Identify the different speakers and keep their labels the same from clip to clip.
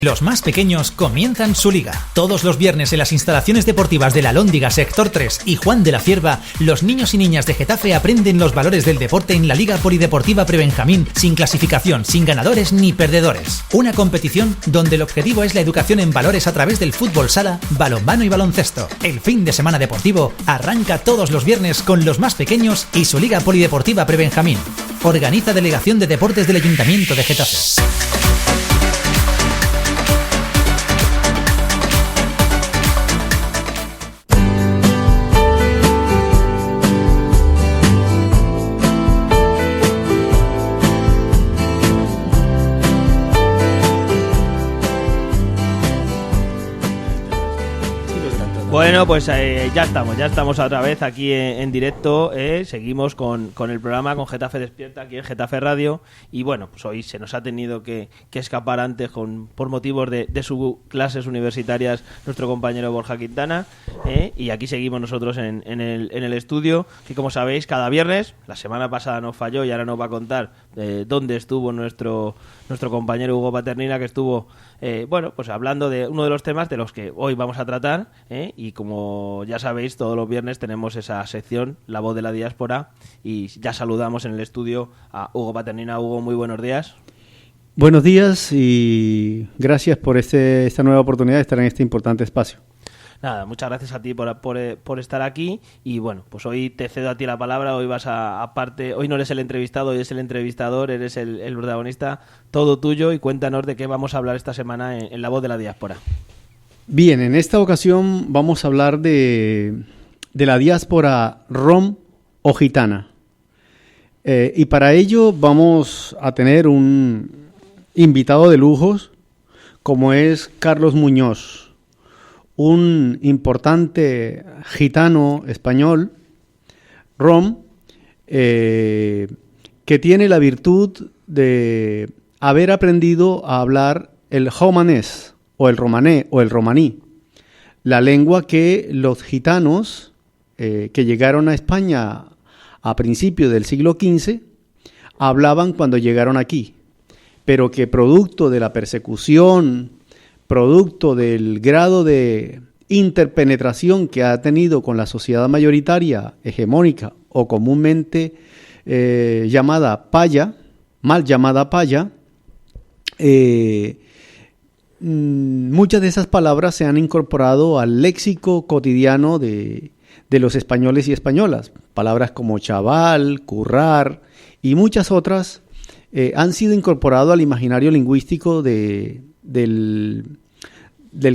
Speaker 1: Los más pequeños comienzan su liga. Todos los viernes en las instalaciones deportivas de la Alhóndiga Sector 3 y Juan de la Cierva, los niños y niñas de Getafe aprenden los valores del deporte en la Liga Polideportiva Prebenjamín, sin clasificación, sin ganadores ni perdedores. Una competición donde el objetivo es la educación en valores a través del fútbol sala, balonmano y baloncesto. El fin de semana deportivo arranca todos los viernes con los más pequeños y su Liga Polideportiva Prebenjamín. Organiza Delegación de Deportes del Ayuntamiento de Getafe.
Speaker 2: Bueno, pues ya estamos otra vez aquí en directo, seguimos con el programa, con Getafe Despierta, aquí en Getafe Radio, y bueno, pues hoy se nos ha tenido que escapar antes por motivos de sus clases universitarias nuestro compañero Borja Quintana, y aquí seguimos nosotros en el estudio, que como sabéis, cada viernes, la semana pasada nos falló y ahora nos va a contar dónde estuvo nuestro compañero Hugo Paternina, que estuvo pues hablando de uno de los temas de los que hoy vamos a tratar, y como ya sabéis, todos los viernes tenemos esa sección, La Voz de la Diáspora, y ya saludamos en el estudio a Hugo Paternina. Hugo, muy buenos días.
Speaker 3: Buenos días y gracias por esta nueva oportunidad de estar en este importante espacio.
Speaker 2: Nada, muchas gracias a ti por estar aquí, y bueno, pues hoy te cedo a ti la palabra. Hoy hoy no eres el entrevistado, hoy es el entrevistador, eres el protagonista, todo tuyo, y cuéntanos de qué vamos a hablar esta semana en La Voz de la Diáspora.
Speaker 3: Bien, en esta ocasión vamos a hablar de la diáspora rom o gitana, y para ello vamos a tener un invitado de lujos, como es Carlos Muñoz, un importante gitano español, rom, que tiene la virtud de haber aprendido a hablar el romanés, o el romané, o el romaní, la lengua que los gitanos que llegaron a España a principios del siglo XV hablaban cuando llegaron aquí, pero que producto de la persecución, producto del grado de interpenetración que ha tenido con la sociedad mayoritaria hegemónica o comúnmente llamada paya, mal llamada paya, muchas de esas palabras se han incorporado al léxico cotidiano de los españoles y españolas. Palabras como chaval, currar y muchas otras han sido incorporadas al imaginario lingüístico del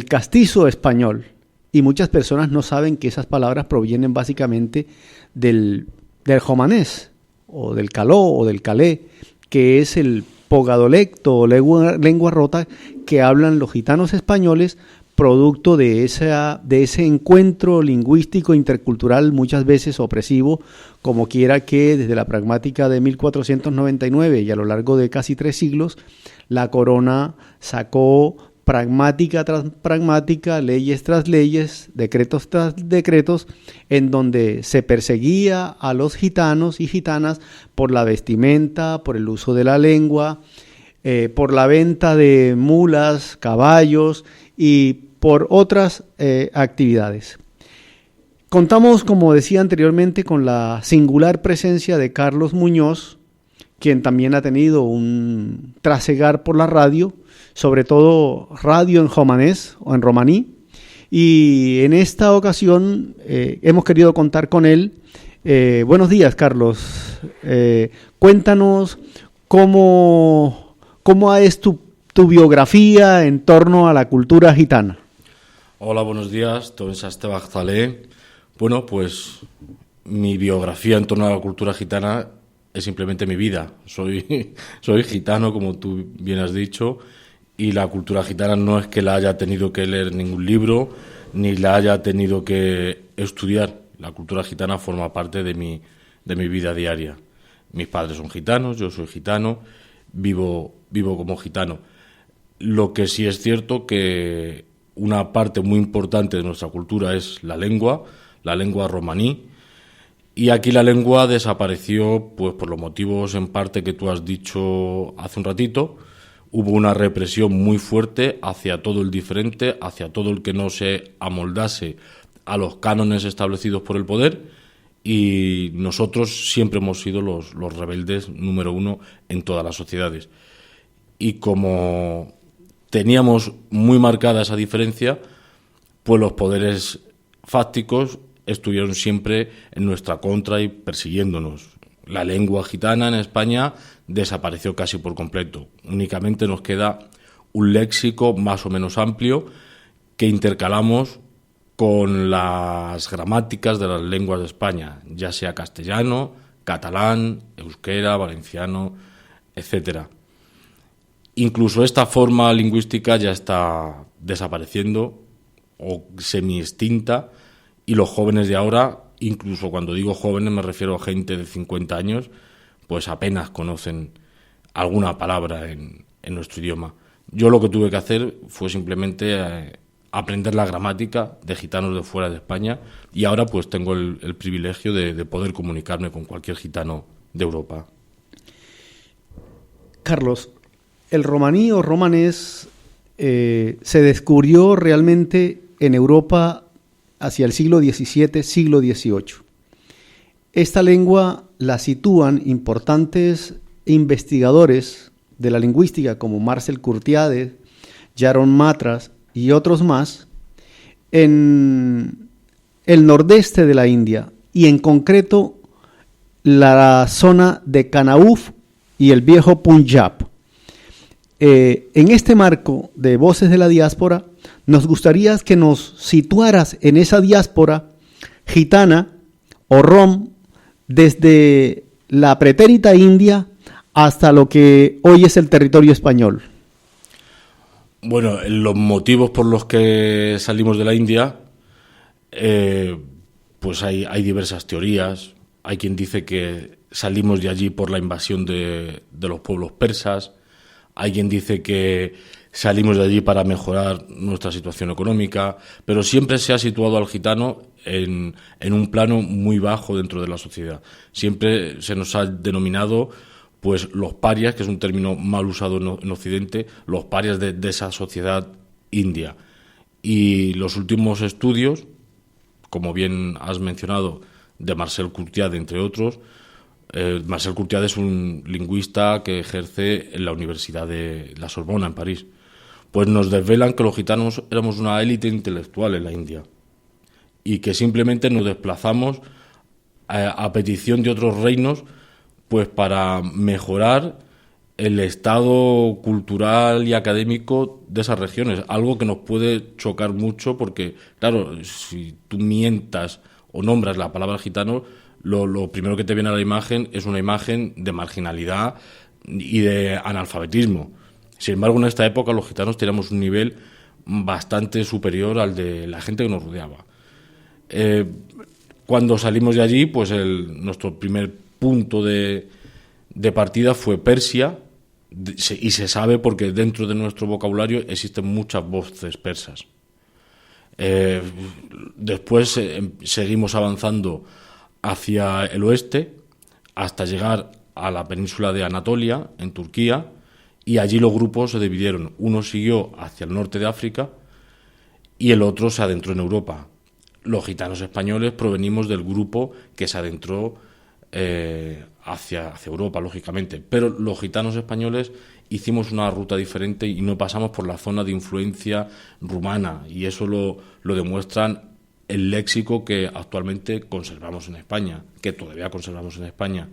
Speaker 3: castizo español. Y muchas personas no saben que esas palabras provienen básicamente del romanés, o del caló, o del calé, que es el pogadolecto o lengua rota que hablan los gitanos españoles, producto de ese encuentro lingüístico intercultural muchas veces opresivo, como quiera que desde la pragmática de 1499 y a lo largo de casi 3 siglos, la corona sacó pragmática tras pragmática, leyes tras leyes, decretos tras decretos, en donde se perseguía a los gitanos y gitanas por la vestimenta, por el uso de la lengua, por la venta de mulas, caballos y por otras actividades. Contamos, como decía anteriormente, con la singular presencia de Carlos Muñoz, quien también ha tenido un trasegar por la radio, sobre todo radio en romanés o en romaní, y en esta ocasión hemos querido contar con él. Buenos días, Carlos. Cuéntanos cómo es tu biografía en torno a la cultura gitana.
Speaker 4: Hola, buenos días. Bueno, pues mi biografía en torno a la cultura gitana es simplemente mi vida. Soy gitano, como tú bien has dicho, y la cultura gitana no es que la haya tenido que leer ningún libro, ni la haya tenido que estudiar. La cultura gitana forma parte de mi vida diaria. Mis padres son gitanos, yo soy gitano, vivo como gitano. Lo que sí es cierto que una parte muy importante de nuestra cultura es la lengua romaní, y aquí la lengua desapareció pues por los motivos en parte que tú has dicho hace un ratito. hubo una represión muy fuerte hacia todo el diferente, hacia todo el que no se amoldase a los cánones establecidos por el poder, y nosotros siempre hemos sido los rebeldes número uno en todas las sociedades. Y como teníamos muy marcada esa diferencia, pues los poderes fácticos estuvieron siempre en nuestra contra y persiguiéndonos. La lengua gitana en España desapareció casi por completo. Únicamente nos queda un léxico más o menos amplio que intercalamos con las gramáticas de las lenguas de España, ya sea castellano, catalán, euskera, valenciano, etcétera. Incluso esta forma lingüística ya está desapareciendo o semi-extinta, y los jóvenes de ahora, incluso cuando digo jóvenes me refiero a gente de 50 años, pues apenas conocen alguna palabra en nuestro idioma. Yo lo que tuve que hacer fue simplemente aprender la gramática de gitanos de fuera de España, y ahora pues tengo el privilegio de poder comunicarme con cualquier gitano de Europa.
Speaker 3: Carlos, el romaní o romanés se descubrió realmente en Europa hacia el siglo XVII, siglo XVIII. Esta lengua la sitúan importantes investigadores de la lingüística como Marcel Curtiades, Jaron Matras y otros más en el nordeste de la India, y en concreto la zona de Kanauf y el viejo Punjab. En este marco de Voces de la Diáspora, nos gustaría que nos situaras en esa diáspora gitana o rom desde la pretérita India hasta lo que hoy es el territorio español.
Speaker 4: Bueno, los motivos por los que salimos de la India, pues hay diversas teorías. Hay quien dice que salimos de allí por la invasión de los pueblos persas. Hay quien dice que salimos de allí para mejorar nuestra situación económica, pero siempre se ha situado al gitano en un plano muy bajo dentro de la sociedad. Siempre se nos ha denominado pues los parias, que es un término mal usado en Occidente, los parias de esa sociedad india. Y los últimos estudios, como bien has mencionado, de Marcel Curtiades, entre otros, Marcel Curtiades es un lingüista que ejerce en la Universidad de la Sorbona, en París, pues nos desvelan que los gitanos éramos una élite intelectual en la India y que simplemente nos desplazamos a petición de otros reinos pues para mejorar el estado cultural y académico de esas regiones, algo que nos puede chocar mucho porque, claro, si tú mientas o nombras la palabra gitano, lo primero que te viene a la imagen es una imagen de marginalidad y de analfabetismo. Sin embargo, en esta época los gitanos teníamos un nivel bastante superior al de la gente que nos rodeaba. Cuando salimos de allí, pues nuestro primer punto de partida fue Persia, y se sabe porque dentro de nuestro vocabulario existen muchas voces persas. Después seguimos avanzando hacia el oeste hasta llegar a la península de Anatolia, en Turquía, y allí los grupos se dividieron. Uno siguió hacia el norte de África y el otro se adentró en Europa. Los gitanos españoles provenimos del grupo que se adentró hacia Europa, lógicamente, pero los gitanos españoles hicimos una ruta diferente y no pasamos por la zona de influencia rumana, y eso lo demuestran el léxico que actualmente conservamos en España, que todavía conservamos en España.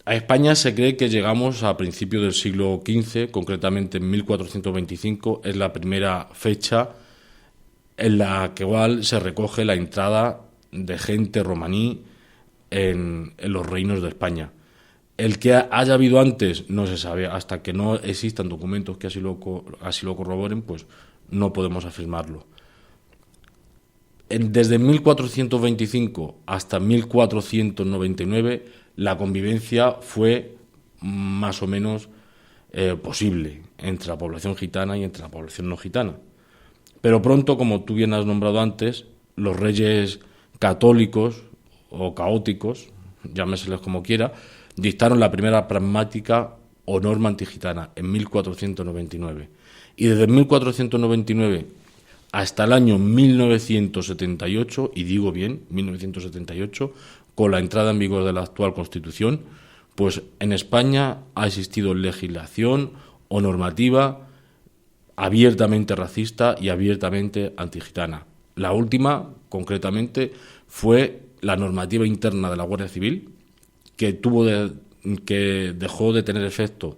Speaker 4: A España se cree que llegamos a principios del siglo XV, concretamente en 1425, es la primera fecha en la que igual se recoge la entrada de gente romaní en los reinos de España. El que haya habido antes no se sabe, hasta que no existan documentos que así lo corroboren, pues no podemos afirmarlo. Desde 1425 hasta 1499 la convivencia fue más o menos posible entre la población gitana y entre la población no gitana. Pero pronto, como tú bien has nombrado antes, los reyes católicos o caóticos, llámeseles como quiera, dictaron la primera pragmática o norma antigitana en 1499. Y desde 1499 hasta el año 1978, y digo bien, 1978, con la entrada en vigor de la actual Constitución, pues en España ha existido legislación o normativa abiertamente racista y abiertamente antigitana. La última, concretamente, fue la normativa interna de la Guardia Civil, que dejó de tener efecto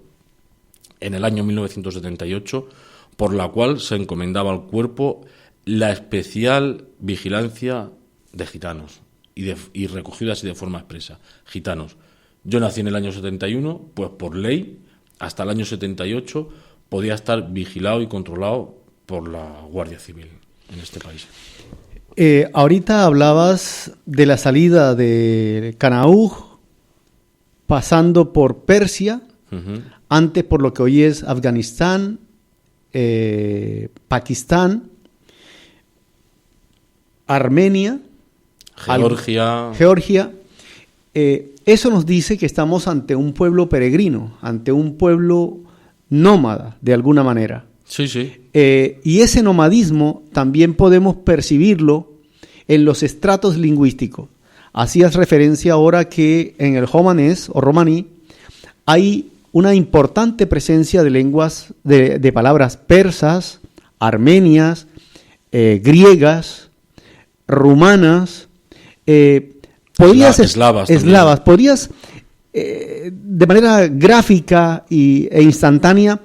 Speaker 4: en el año 1978, por la cual se encomendaba al cuerpo la especial vigilancia de gitanos y recogido así de forma expresa. Gitanos. Yo nací en el año 71, pues por ley, hasta el año 78 podía estar vigilado y controlado por la Guardia Civil en este país.
Speaker 3: Ahorita hablabas de la salida de Kanauj, pasando por Persia, antes por lo que hoy es Afganistán, Pakistán, Armenia, Georgia. Eso nos dice que estamos ante un pueblo peregrino, ante un pueblo nómada, de alguna manera.
Speaker 4: Sí, sí.
Speaker 3: Y ese nomadismo también podemos percibirlo en los estratos lingüísticos. Hacías referencia ahora que en el romanés o romaní hay una importante presencia de lenguas, de palabras persas, armenias, griegas, rumanas, eslavas. ¿Podrías, de manera gráfica e instantánea,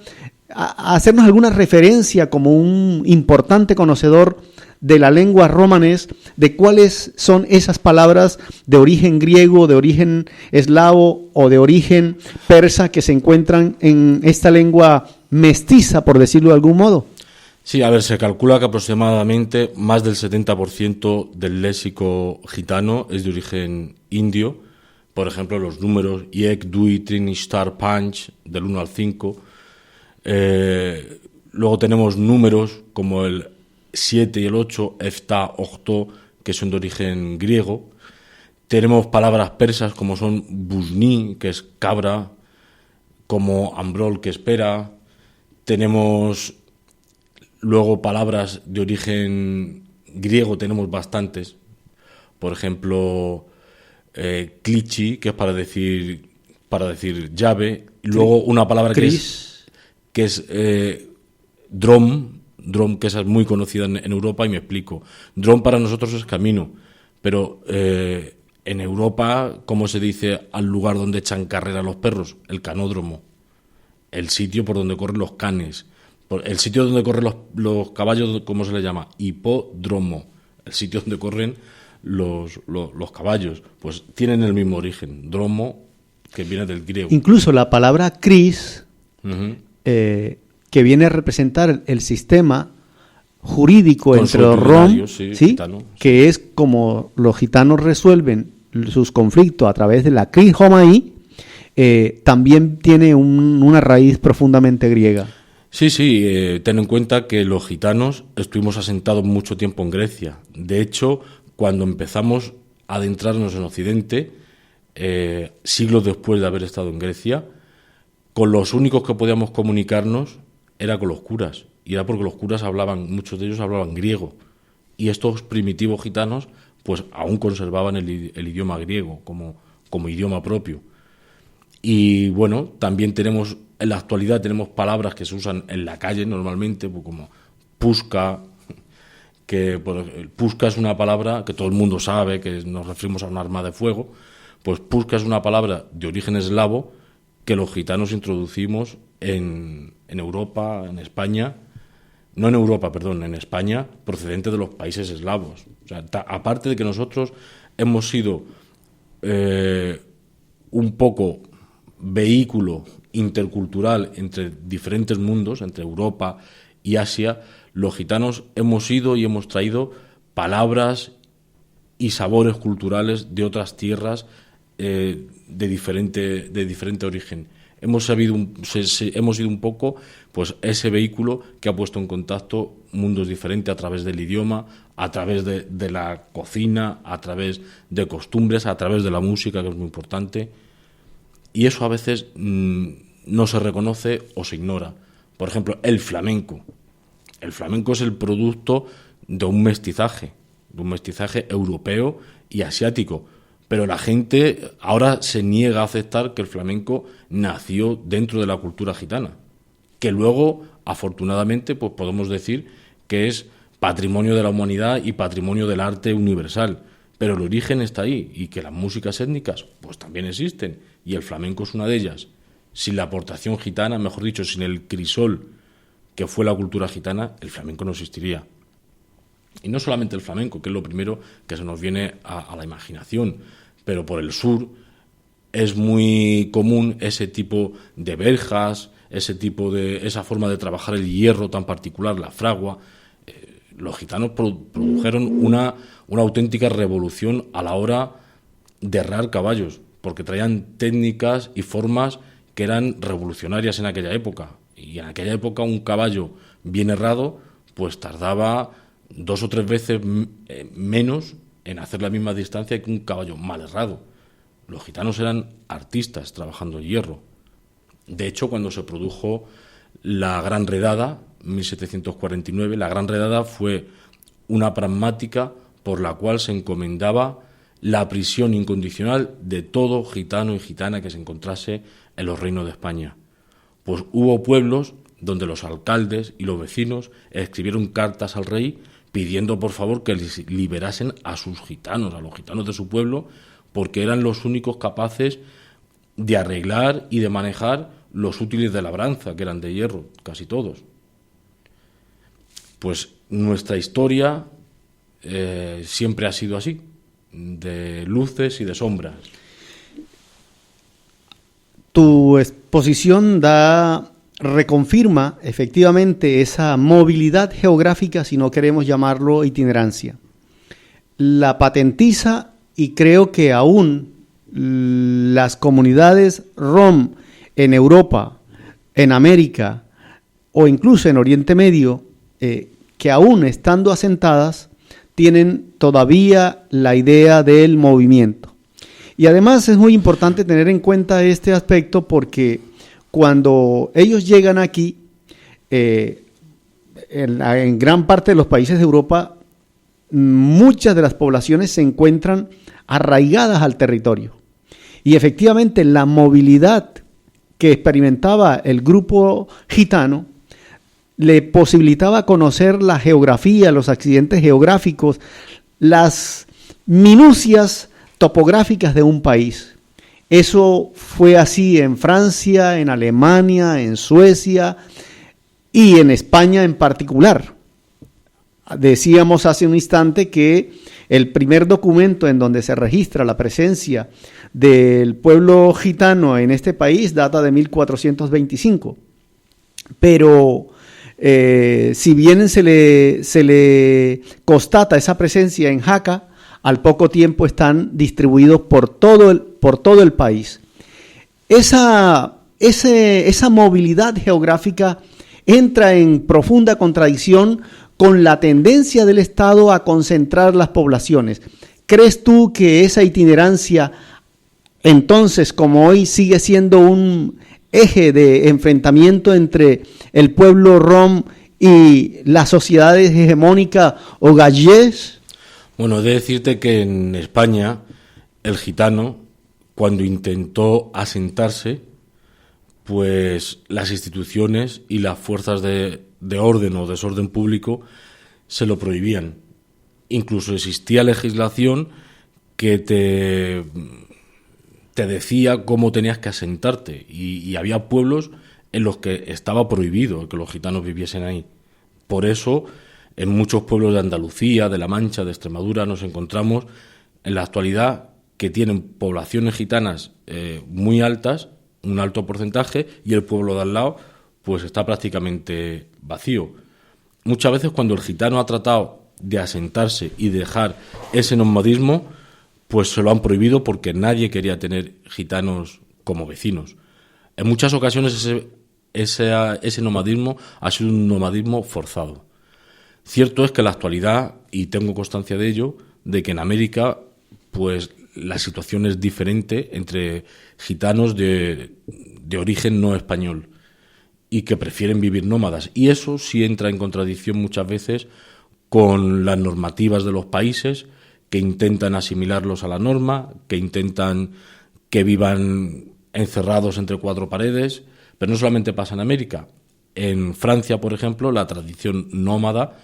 Speaker 3: hacernos alguna referencia como un importante conocedor de la lengua romanés, de cuáles son esas palabras de origen griego, de origen eslavo o de origen persa que se encuentran en esta lengua mestiza, por decirlo de algún modo?
Speaker 4: Sí, a ver, se calcula que aproximadamente más del 70% del léxico gitano es de origen indio. Por ejemplo, los números Yek, Dui, Trini, Star, Panch, del 1 al 5. Luego tenemos números como el 7 y el 8, Efta, Octo, que son de origen griego. Tenemos palabras persas como son Buzni, que es cabra, como Ambrol, que es pera. Tenemos luego palabras de origen griego, tenemos bastantes. Por ejemplo, klichi, que es para decir llave. Luego una palabra que es drom, que esa es muy conocida en Europa, y me explico. Drom para nosotros es camino, pero en Europa, ¿cómo se dice al lugar donde echan carrera los perros? El canódromo, el sitio por donde corren los canes. El sitio donde corren los caballos, ¿cómo se le llama? Hipódromo, el sitio donde corren los caballos. Pues tienen el mismo origen, dromo, que viene del griego.
Speaker 3: Incluso la palabra cris, que viene a representar el sistema jurídico entre los rom, ¿sí? Que es como los gitanos resuelven sus conflictos a través de la cris homaí, también tiene una raíz profundamente griega.
Speaker 4: Sí, ten en cuenta que los gitanos estuvimos asentados mucho tiempo en Grecia. De hecho, cuando empezamos a adentrarnos en Occidente, siglos después de haber estado en Grecia, con los únicos que podíamos comunicarnos era con los curas. Y era porque los curas muchos de ellos hablaban griego. Y estos primitivos gitanos, pues aún conservaban el idioma griego como idioma propio. Y bueno, también en la actualidad tenemos palabras que se usan en la calle normalmente, pues como puska, que puska es una palabra que todo el mundo sabe, que nos referimos a un arma de fuego. Pues puska es una palabra de origen eslavo que los gitanos introducimos en Europa, en España, no en Europa, perdón, en España, procedente de los países eslavos. O sea, aparte de que nosotros hemos sido un poco vehículo intercultural entre diferentes mundos, entre Europa y Asia, los gitanos hemos ido y hemos traído palabras y sabores culturales de otras tierras de diferente origen. Hemos ido un poco, pues, ese vehículo que ha puesto en contacto mundos diferentes a través del idioma, a través de la cocina, a través de costumbres, a través de la música, que es muy importante. Y eso a veces no se reconoce o se ignora. Por ejemplo, el flamenco. El flamenco es el producto de un mestizaje europeo y asiático. Pero la gente ahora se niega a aceptar que el flamenco nació dentro de la cultura gitana, que luego, afortunadamente, pues podemos decir que es patrimonio de la humanidad y patrimonio del arte universal. Pero el origen está ahí, y que las músicas étnicas pues también existen, y el flamenco es una de ellas. Sin la aportación gitana, mejor dicho, sin el crisol que fue la cultura gitana, el flamenco no existiría. Y no solamente el flamenco, que es lo primero que se nos viene a la imaginación, pero por el sur es muy común ese tipo de verjas, esa forma de trabajar el hierro tan particular, la fragua. Los gitanos produjeron una auténtica revolución a la hora de herrar caballos, porque traían técnicas y formas que eran revolucionarias en aquella época. Y en aquella época un caballo bien herrado pues tardaba 2 o 3 veces menos en hacer la misma distancia que un caballo mal herrado. Los gitanos eran artistas trabajando el hierro. De hecho, cuando se produjo la Gran Redada, 1749, la Gran Redada fue una pragmática por la cual se encomendaba la prisión incondicional de todo gitano y gitana que se encontrase en los reinos de España. Pues hubo pueblos donde los alcaldes y los vecinos escribieron cartas al rey pidiendo por favor que les liberasen a sus gitanos, a los gitanos de su pueblo, porque eran los únicos capaces de arreglar y de manejar los útiles de labranza, que eran de hierro, casi todos. Pues nuestra historia siempre ha sido así, de luces y de sombras.
Speaker 3: Tu exposición reconfirma efectivamente esa movilidad geográfica, si no queremos llamarlo itinerancia. La patentiza, y creo que aún las comunidades rom en Europa, en América o incluso en Oriente Medio, que aún estando asentadas, tienen todavía la idea del movimiento. Y además es muy importante tener en cuenta este aspecto porque cuando ellos llegan aquí, en gran parte de los países de Europa, muchas de las poblaciones se encuentran arraigadas al territorio. Y efectivamente la movilidad que experimentaba el grupo gitano le posibilitaba conocer la geografía, los accidentes geográficos, las minucias topográficas de un país. Eso fue así en Francia, en Alemania, en Suecia y en España en particular. Decíamos hace un instante que el primer documento en donde se registra la presencia del pueblo gitano en este país data de 1425. Pero si bien se le constata esa presencia en Jaca, al poco tiempo están distribuidos por todo el país. Esa movilidad geográfica entra en profunda contradicción con la tendencia del Estado a concentrar las poblaciones. ¿Crees tú que esa itinerancia, entonces, como hoy, sigue siendo un eje de enfrentamiento entre el pueblo rom y las sociedades hegemónicas o gallegos?
Speaker 4: Bueno, he de decirte que en España el gitano, cuando intentó asentarse, pues las instituciones y las fuerzas de orden o desorden público se lo prohibían. Incluso existía legislación que te decía cómo tenías que asentarte y había pueblos en los que estaba prohibido que los gitanos viviesen ahí. Por eso, en muchos pueblos de Andalucía, de La Mancha, de Extremadura, nos encontramos en la actualidad que tienen poblaciones gitanas muy altas, un alto porcentaje, y el pueblo de al lado pues está prácticamente vacío. Muchas veces cuando el gitano ha tratado de asentarse y dejar ese nomadismo, pues se lo han prohibido porque nadie quería tener gitanos como vecinos. En muchas ocasiones ese nomadismo ha sido un nomadismo forzado. Cierto es que en la actualidad, y tengo constancia de ello, de que en América pues la situación es diferente entre gitanos de de origen no español y que prefieren vivir nómadas. Y eso sí entra en contradicción muchas veces con las normativas de los países que intentan asimilarlos a la norma, que intentan que vivan encerrados entre cuatro paredes. Pero no solamente pasa en América. En Francia, por ejemplo, la tradición nómada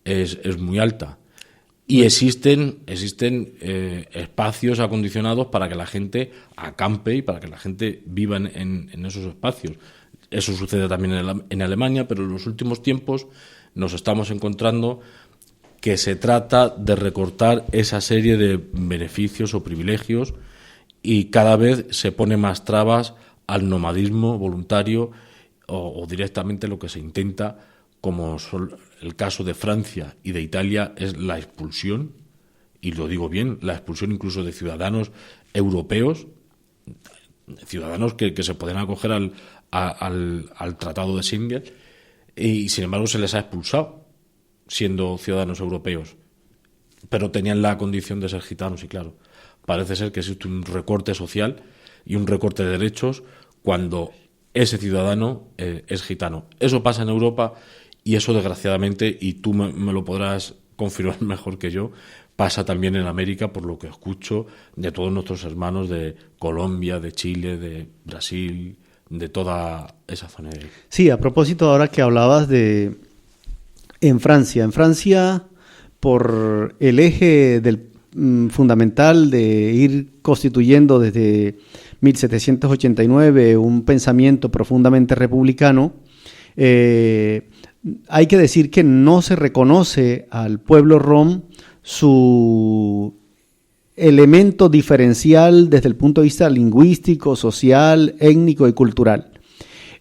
Speaker 4: es muy alta. Y existen espacios acondicionados para que la gente acampe y para que la gente viva en esos espacios. Eso sucede también en Alemania, pero en los últimos tiempos nos estamos encontrando que se trata de recortar esa serie de beneficios o privilegios y cada vez se pone más trabas al nomadismo voluntario o directamente lo que se intenta, como son el caso de Francia y de Italia, es la expulsión, y lo digo bien, la expulsión incluso de ciudadanos europeos, ciudadanos que se pueden acoger al Tratado de Schengen, y sin embargo se les ha expulsado siendo ciudadanos europeos, pero tenían la condición de ser gitanos, y claro, parece ser que existe un recorte social y un recorte de derechos cuando ese ciudadano es gitano. Eso pasa en Europa y eso, desgraciadamente, y tú me lo podrás confirmar mejor que yo, pasa también en América, por lo que escucho de todos nuestros hermanos de Colombia, de Chile, de Brasil, de toda esa zona.
Speaker 3: Sí, a propósito, ahora que hablabas en Francia, por el eje fundamental de ir constituyendo desde 1789 un pensamiento profundamente republicano, hay que decir que no se reconoce al pueblo rom su elemento diferencial desde el punto de vista lingüístico, social, étnico y cultural.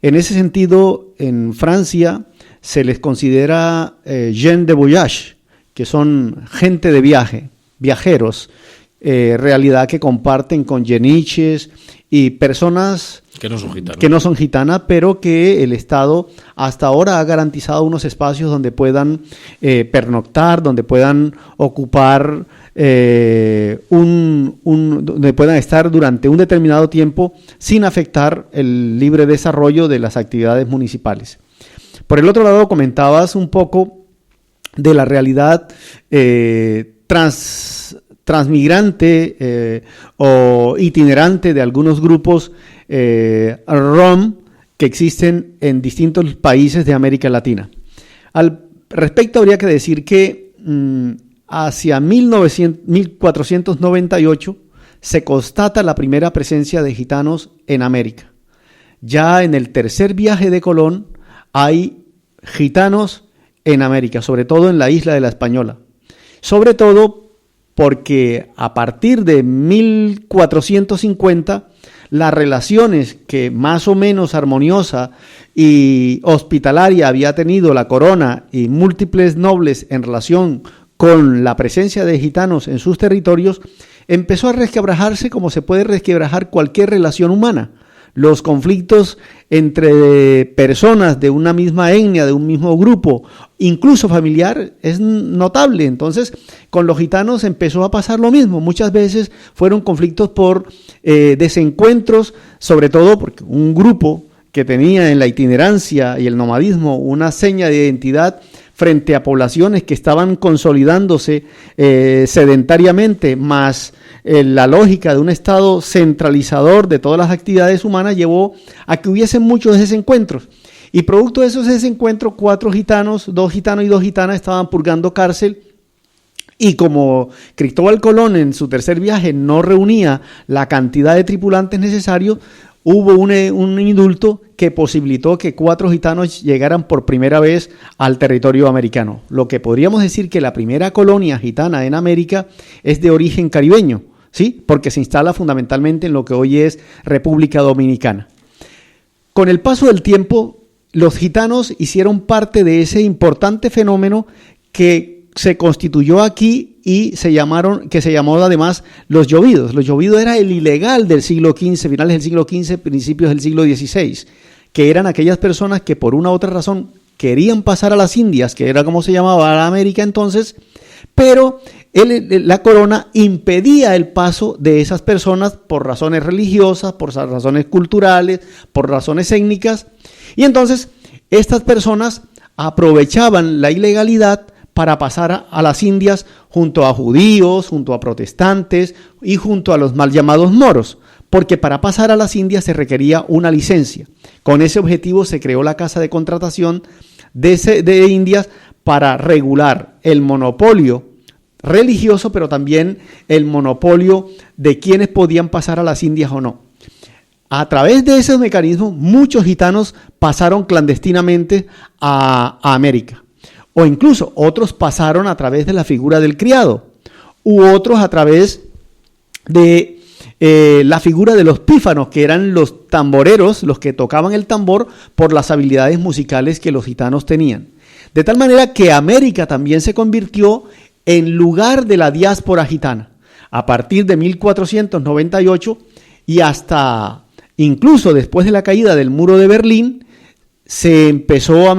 Speaker 3: En ese sentido, en Francia se les considera gens de voyage, que son gente de viaje, realidad que comparten con geniches y personas
Speaker 4: que no son
Speaker 3: gitanas, pero que el Estado hasta ahora ha garantizado unos espacios donde puedan pernoctar, donde puedan ocupar donde puedan estar durante un determinado tiempo sin afectar el libre desarrollo de las actividades municipales. Por el otro lado, comentabas un poco de la realidad transmigrante o itinerante de algunos grupos rom que existen en distintos países de América Latina. Al respecto, habría que decir que hacia 1498 se constata la primera presencia de gitanos en América. Ya en el tercer viaje de Colón hay gitanos en América, sobre todo en la isla de La Española. Sobre todo porque a partir de 1450 las relaciones que más o menos armoniosa y hospitalaria había tenido la corona y múltiples nobles en relación con la presencia de gitanos en sus territorios, empezó a resquebrajarse como se puede resquebrajar cualquier relación humana. Los conflictos entre personas de una misma etnia, de un mismo grupo, incluso familiar, es notable. Entonces, con los gitanos empezó a pasar lo mismo. Muchas veces fueron conflictos por desencuentros, sobre todo porque un grupo que tenía en la itinerancia y el nomadismo una seña de identidad frente a poblaciones que estaban consolidándose sedentariamente, más la lógica de un Estado centralizador de todas las actividades humanas llevó a que hubiesen muchos desencuentros. Y producto de esos desencuentros, 4 gitanos, 2 gitanos y 2 gitanas estaban purgando cárcel. Y como Cristóbal Colón en su tercer viaje no reunía la cantidad de tripulantes necesarios, hubo un indulto que posibilitó que 4 gitanos llegaran por primera vez al territorio americano. Lo que podríamos decir que la primera colonia gitana en América es de origen caribeño, ¿sí? Porque se instala fundamentalmente en lo que hoy es República Dominicana. Con el paso del tiempo, los gitanos hicieron parte de ese importante fenómeno que se constituyó aquí y se llamó además los llovidos. Los llovidos era el ilegal del siglo XV, finales del siglo XV, principios del siglo XVI, que eran aquellas personas que por una u otra razón querían pasar a las Indias, que era como se llamaba la América entonces, pero la corona impedía el paso de esas personas por razones religiosas, por razones culturales, por razones étnicas. Y entonces estas personas aprovechaban la ilegalidad para pasar a las Indias junto a judíos, junto a protestantes y junto a los mal llamados moros, porque para pasar a las Indias se requería una licencia. Con ese objetivo se creó la Casa de Contratación de Indias para regular el monopolio religioso, pero también el monopolio de quienes podían pasar a las Indias o no. A través de ese mecanismo, muchos gitanos pasaron clandestinamente a América, o incluso otros pasaron a través de la figura del criado, u otros a través de la figura de los pífanos, que eran los tamboreros, los que tocaban el tambor por las habilidades musicales que los gitanos tenían. De tal manera que América también se convirtió en lugar de la diáspora gitana. A partir de 1498 y hasta incluso después de la caída del muro de Berlín, se empezó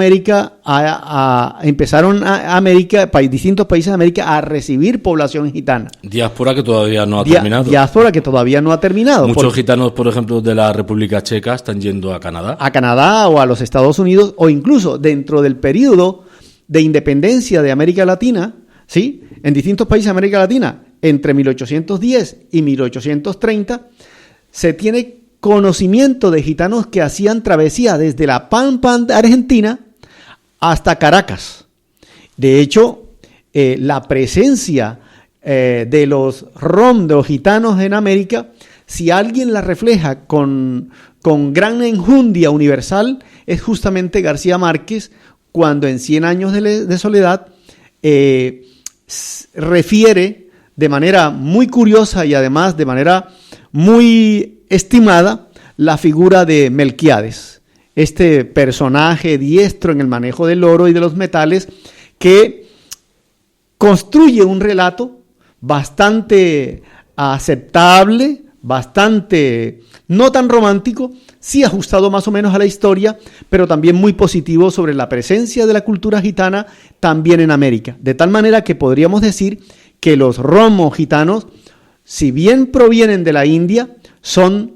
Speaker 3: distintos países de América a recibir población gitana.
Speaker 4: Diáspora que todavía no ha terminado.
Speaker 3: Diáspora que todavía no ha terminado.
Speaker 4: Muchos gitanos, por ejemplo, de la República Checa están yendo a Canadá.
Speaker 3: A Canadá o a los Estados Unidos, o incluso dentro del periodo de independencia de América Latina, ¿sí? En distintos países de América Latina, entre 1810 y 1830, se tiene conocimiento de gitanos que hacían travesía desde la Pampa de Argentina hasta Caracas. De hecho, la presencia de los rom, de los gitanos en América, si alguien la refleja con gran enjundia universal, es justamente García Márquez, cuando en 100 años de soledad refiere de manera muy curiosa y además de manera muy estimada la figura de Melquíades, este personaje diestro en el manejo del oro y de los metales, que construye un relato bastante aceptable, bastante no tan romántico, sí ajustado más o menos a la historia, pero también muy positivo sobre la presencia de la cultura gitana también en América. De tal manera que podríamos decir que los romo gitanos, si bien provienen de la India, son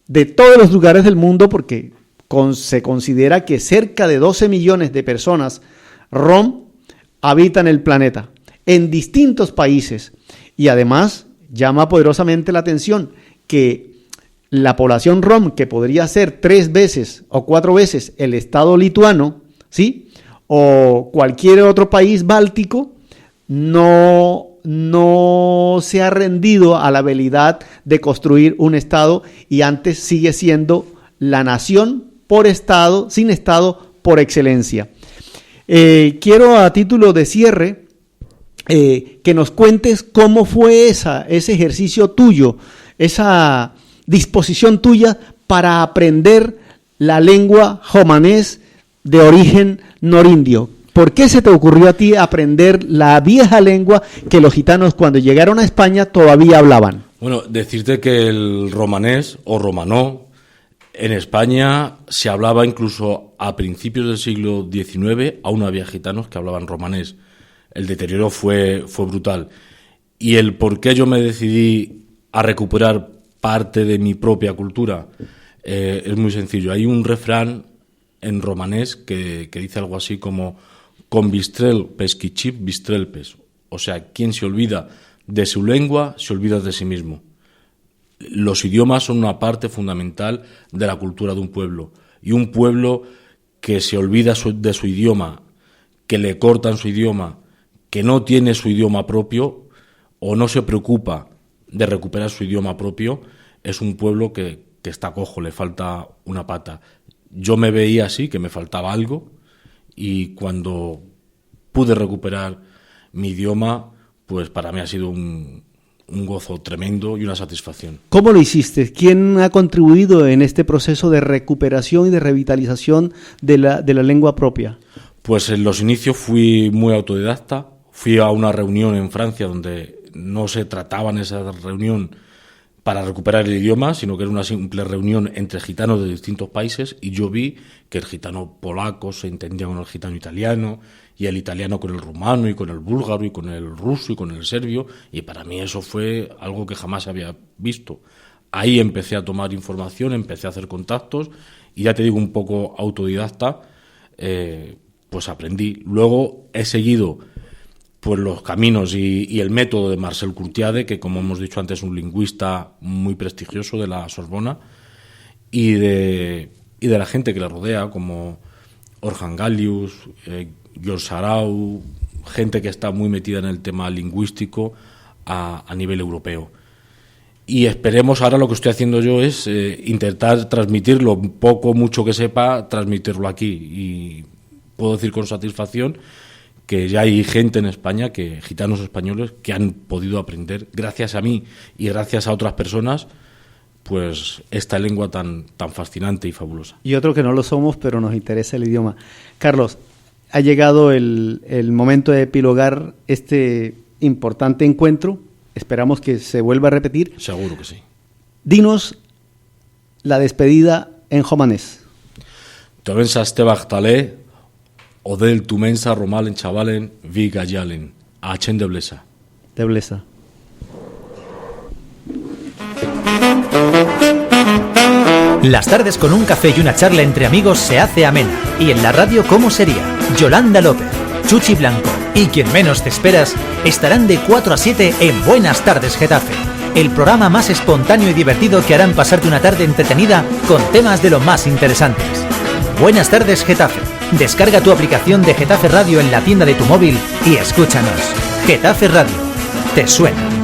Speaker 3: de todos los lugares del mundo, porque se considera que cerca de 12 millones de personas rom habitan el planeta, en distintos países. Y además llama poderosamente la atención que la población rom, que podría ser 3 veces o 4 veces el estado lituano, ¿sí?, o cualquier otro país báltico, no se ha rendido a la habilidad de construir un estado, y antes sigue siendo la nación por estado, sin estado por excelencia. Quiero, a título de cierre, que nos cuentes cómo fue ese ejercicio tuyo, esa disposición tuya para aprender la lengua romanés de origen norindio. ¿Por qué se te ocurrió a ti aprender la vieja lengua que los gitanos, cuando llegaron a España, todavía hablaban?
Speaker 4: Bueno, decirte que el romanés o romanó en España se hablaba incluso a principios del siglo XIX, aún había gitanos que hablaban romanés. El deterioro fue brutal. Y el por qué yo me decidí a recuperar parte de mi propia cultura es muy sencillo. Hay un refrán en romanés que dice algo así como: con bistrel pesquichip bistrelpes. O sea, quien se olvida de su lengua se olvida de sí mismo. Los idiomas son una parte fundamental de la cultura de un pueblo. Y un pueblo que se olvida de su idioma, que le cortan su idioma, que no tiene su idioma propio o no se preocupa de recuperar su idioma propio, es un pueblo que está cojo, le falta una pata. Yo me veía así, que me faltaba algo, y cuando pude recuperar mi idioma, pues para mí ha sido un gozo tremendo y una satisfacción.
Speaker 3: ¿Cómo lo hiciste? ¿Quién ha contribuido en este proceso de recuperación y de revitalización de la lengua propia?
Speaker 4: Pues en los inicios fui muy autodidacta. Fui a una reunión en Francia donde no se trataba en esa reunión para recuperar el idioma, sino que era una simple reunión entre gitanos de distintos países, y yo vi que el gitano polaco se entendía con el gitano italiano, y el italiano con el rumano, y con el búlgaro, y con el ruso, y con el serbio, y para mí eso fue algo que jamás había visto. Ahí empecé a tomar información, empecé a hacer contactos, y ya te digo, un poco autodidacta, pues aprendí. Luego he seguido pues los caminos y el método de Marcel Courtiade, que como hemos dicho antes es un lingüista muy prestigioso de la Sorbona, y de la gente que le rodea, como Orhan Galius, George Sarau, gente que está muy metida en el tema lingüístico a nivel europeo. Y esperemos, ahora lo que estoy haciendo yo es intentar transmitirlo, poco mucho que sepa, transmitirlo aquí. Y puedo decir con satisfacción que ya hay gente en España, gitanos españoles, que han podido aprender, gracias a mí y gracias a otras personas, pues esta lengua tan fascinante y fabulosa.
Speaker 3: Y otro que no lo somos, pero nos interesa el idioma. Carlos, ha llegado el momento de epilogar este importante encuentro. Esperamos que se vuelva a repetir.
Speaker 4: Seguro que sí.
Speaker 3: Dinos la despedida en romanés.
Speaker 4: Tobensa Stebach Talé, Odel Tumensa Romalen Chavalen Vigayalen, Achen de Blesa.
Speaker 3: De Blesa.
Speaker 1: Las tardes con un café y una charla entre amigos se hace amena. Y en la radio, ¿cómo sería? Yolanda López, Chuchi Blanco y quien menos te esperas estarán de 4 a 7 en Buenas Tardes Getafe, el programa más espontáneo y divertido que harán pasarte una tarde entretenida con temas de lo más interesantes. Buenas Tardes Getafe. Descarga tu aplicación de Getafe Radio en la tienda de tu móvil y escúchanos. Getafe Radio. ¿Te suena?